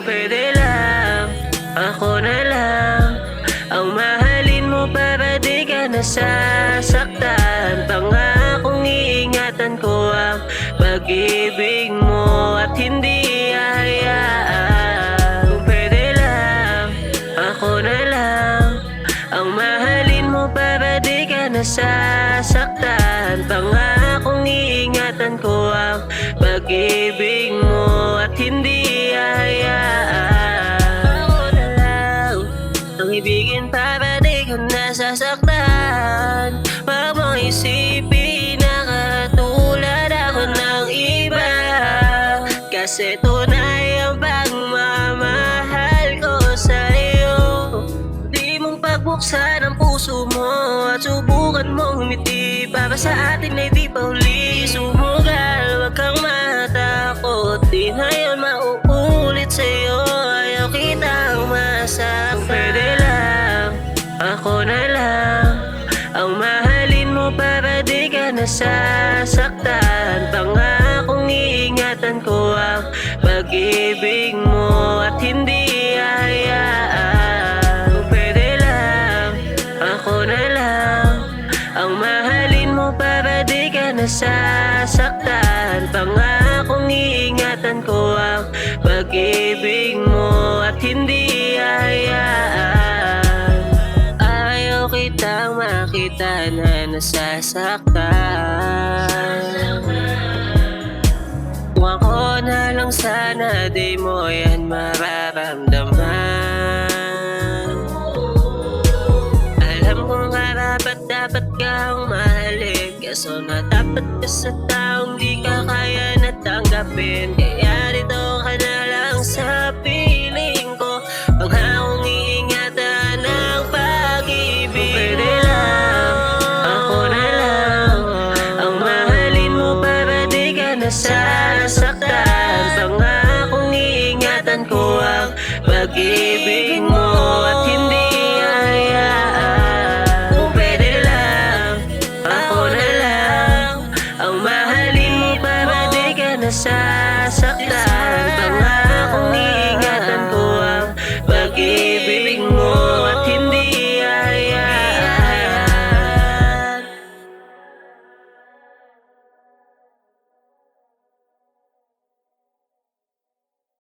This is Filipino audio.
pwede lang, ako na lang ang mahalin mo para di ka nasasaktan. Pangakong iingatan ko ang pag-ibig mo at hindi hahayaan. Pwede lang, ako na lang ang mahalin mo para di ka nasasaktan. Pangakong iingatan ko ang pag-ibig mo at hindi hahayaan. Ako na lang ang ibigin para di ka nasasaktan. Wag mong isipin na katulad ako ng iba, kasi tunay ang pagmamahal ko sa'yo. Di mong pagbuksan ang puso mo at subukan mong humiti para sa atin ay di pa huli. Sumugal, wag kang matakot, di na yun mauulit sa'yo. Ayaw kitang masaktan. Pwede lang, ako na lang ang mahalin mo para di ka nasasaktan. Pangakong iingatan ko ang pag-ibig mo at hindi hahayaan. Pwede lang, ako na lang ang mahalin mo para di ka nasasaktan. Pangakong iingatan ko ang pag-ibig mo at hindi hahayaan. Ayaw kitang makita na nasasaktan. Kung ako na lang sana, di mo yan mararamdaman. Alam ko nga dapat kang mahalin, kaso natapat ka sa taong di ka kaya na tanggapin. Kaya dito ka na lang sa piling ko, pangakong iingatan ng pag-ibig. Pwede lang, ako na lang ang mahalin mo para di ka nasasaktan. Pangakong iingatan ko ang pag-ibig